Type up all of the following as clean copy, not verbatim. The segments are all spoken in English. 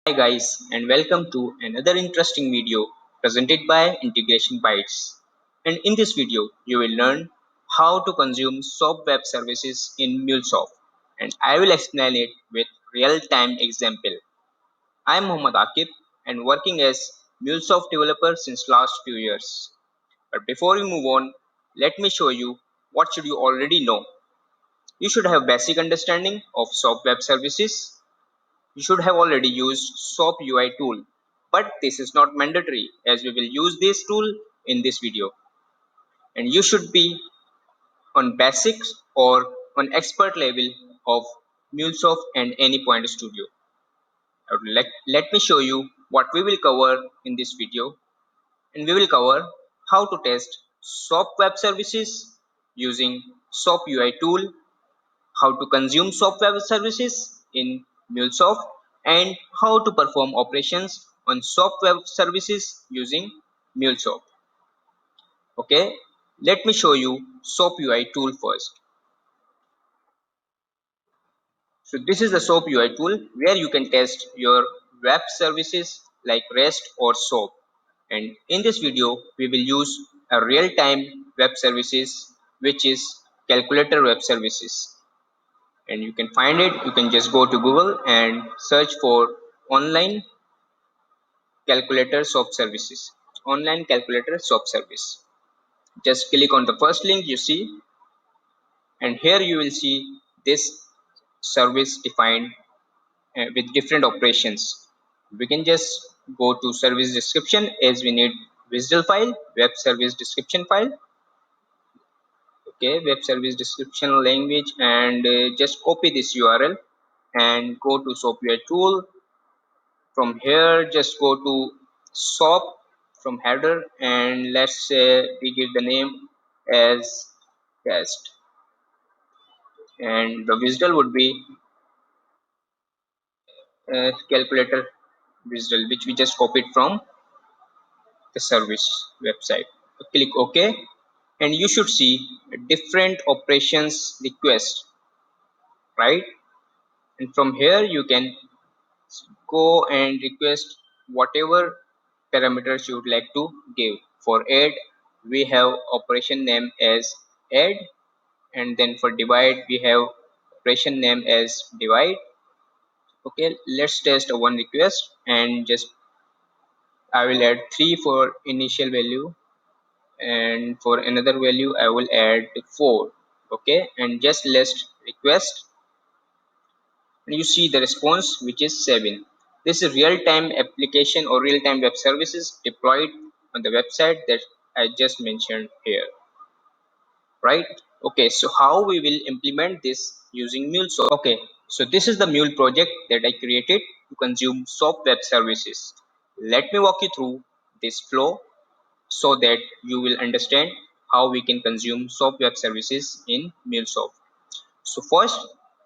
Hi guys, and welcome to another interesting video presented by Integration Bytes. And in this video, you will learn how to consume SOAP web services in MuleSoft. And I will explain it with real-time example. I am Mohammad Akib and working as MuleSoft developer since last few years. But before we move on, let me show you what should you already know. You should have basic understanding of SOAP web services. You should have already used SOAP UI tool, but this is not mandatory as we will use this tool in this video. And you should be on basics or on expert level of MuleSoft and Anypoint Studio. Let me show you what we will cover in this video, and we will cover how to test SOAP web services using SOAP UI tool, how to consume SOAP web services in MuleSoft, and how to perform operations on SOAP web services using MuleSoft. Okay, let me show you SOAP UI tool first. So this is the SOAP UI tool where you can test your web services like REST or SOAP. And in this video, we will use a real-time web services which is calculator web services. And you can find it, you can just go to Google and search for online calculator SOAP services, online calculator SOAP service. Just click on the first link you see, and here you will see this service defined with different operations. We can just go to service description as we need visual file, web service description file. Okay, web service description language, and just copy this URL and go to SOAP UI tool. From here, just go to SOAP from header, and let's say we give the name as test, and the visual would be calculator visual, which we just copied from the service website. Click OK, and you should see different operations request, right? And from here you can go and request whatever parameters you would like to give. For add, we have operation name as add, and then for divide we have operation name as divide. Okay, let's test one request, and just I will add 3 for initial value, and for another value I will add 4. Okay, and just let's request, and you see the response which is 7. This is real-time application or real-time web services deployed on the website that I just mentioned here, right? Okay, so how we will implement this using MuleSoft? Okay, so this is the Mule project that I created to consume SOAP web services. Let me walk you through this flow so that you will understand how we can consume SOAP web services in MuleSoft. So first,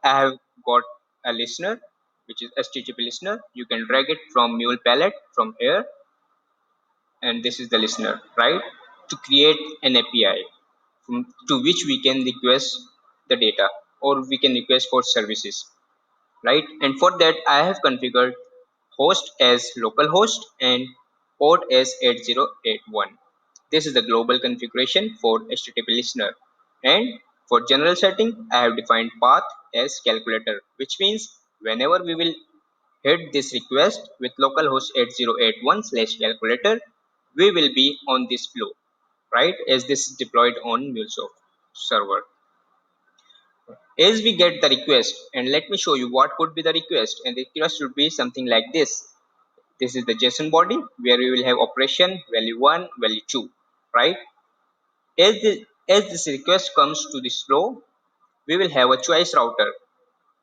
I have got a listener, which is HTTP listener. You can drag it from Mule palette from here, and this is the listener, right? To create an API to which we can request the data, or we can request for services, right? And for that, I have configured host as localhost and port as 8081. This is the global configuration for HTTP listener. And for general setting, I have defined path as calculator, which means whenever we will hit this request with localhost 8081/calculator, we will be on this flow, right? As this is deployed on MuleSoft server. As we get the request, and let me show you what could be the request, and the request should be something like this. This is the JSON body where we will have operation value 1, value 2, right? As this request comes to this flow, we will have a choice router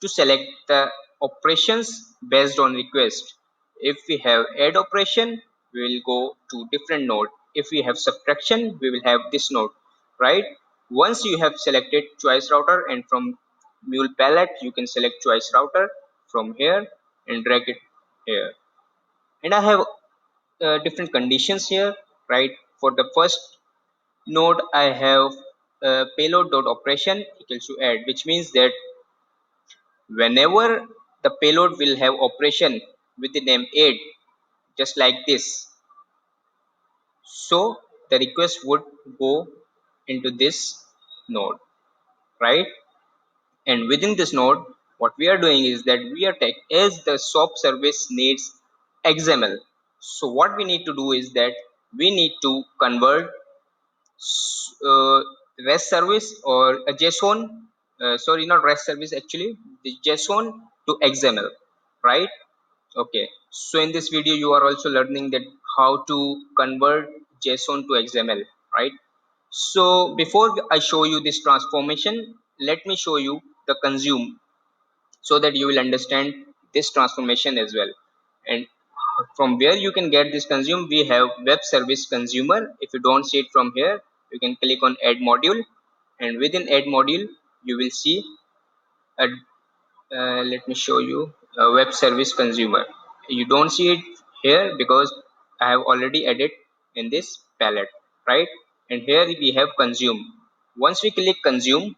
to select the operations based on request. If we have add operation, we will go to different node. If we have subtraction, we will have this node, right? Once you have selected choice router, and from Mule palette you can select choice router from here and drag it here. And I have different conditions here, right? For the first node, I have payload dot operation equals to add, which means that whenever the payload will have operation with the name aid, just like this. So the request would go into this node, right? And within this node, what we are doing is that we are taking, as the SOAP service needs XML. So what we need to do is that we need to convert uh, REST service or a JSON, sorry, not REST service actually, the JSON to XML, right? Okay. So in this video, you are also learning that how to convert JSON to XML, right? So before I show you this transformation, let me show you the consume so that you will understand this transformation as well. And from where you can get this consume, we have web service consumer. If you don't see it from here, you can click on add module, and within add module you will see a let me show you a web service consumer. You don't see it here because I have already added in this palette, right? And here we have consume. Once we click consume,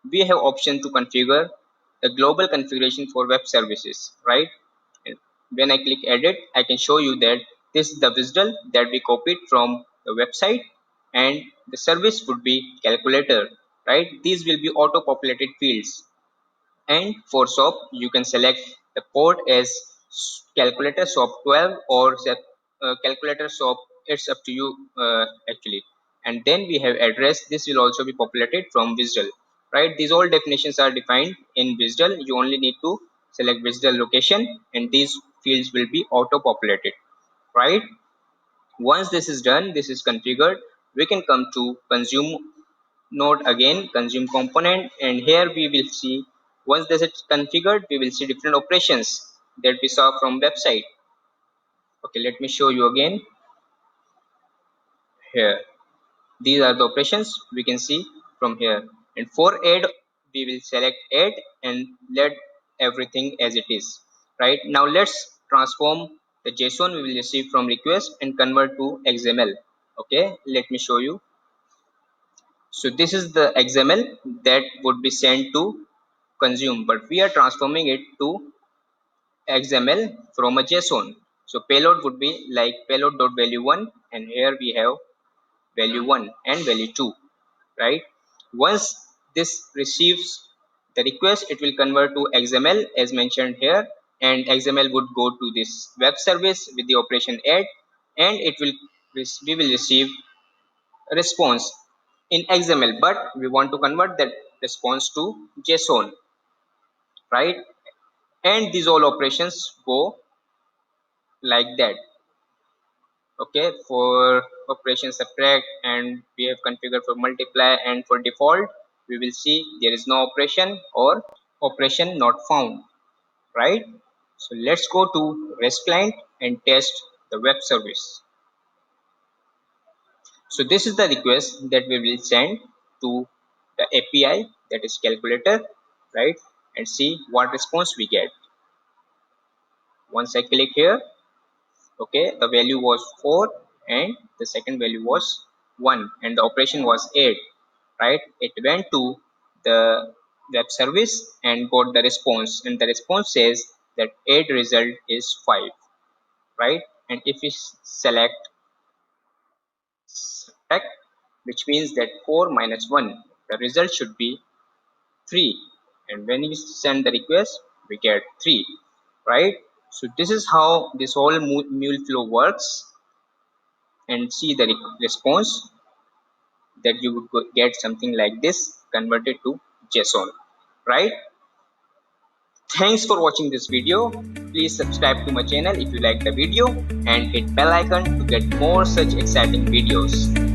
we have option to configure the global configuration for web services, right? And when I click edit, I can show you that this is the WSDL that we copied from the website, and the service would be calculator, right? These will be auto populated fields. And for SOAP, you can select the port as calculator SOAP 12 or calculator SOAP. It's up to you actually. And then we have address. This will also be populated from WSDL, right? These all definitions are defined in WSDL. You only need to select WSDL location, and these fields will be auto populated, right? Once this is done, this is configured, we can come to consume node again, consume component, and here we will see, once this is configured, we will see different operations that we saw from website. Okay, let me show you again. Here, these are the operations we can see from here. And for add, we will select add and let everything as it is. Right now, let's transform the JSON we will receive from request and convert to XML. Okay, let me show you. So this is the XML that would be sent to consume, but we are transforming it to XML from a JSON. So payload would be like payload.value1, and here we have value 1 and value 2, right? Once this receives the request, it will convert to XML as mentioned here, and XML would go to this web service with the operation add, and it will we will receive a response in XML, but we want to convert that response to JSON, right? And these all operations go like that. Okay, for operation subtract, and we have configured for multiply, and for default we will see there is no operation or operation not found, right? So let's go to REST client and test the web service. So this is the request that we will send to the API, that is calculator, right? And see what response we get. Once I click here, okay, the value was 4 and the second value was 1, and the operation was 8, right? It went to the web service and got the response, and the response says that 8 result is 5, right? And if we select subtract, which means that 4 minus 1, the result should be 3, and when we send the request we get 3, right? So this is how this whole mule flow works. And see the response, that you would get something like this converted to JSON, right? Thanks for watching this video. Please subscribe to my channel if you like the video, and hit bell icon to get more such exciting videos.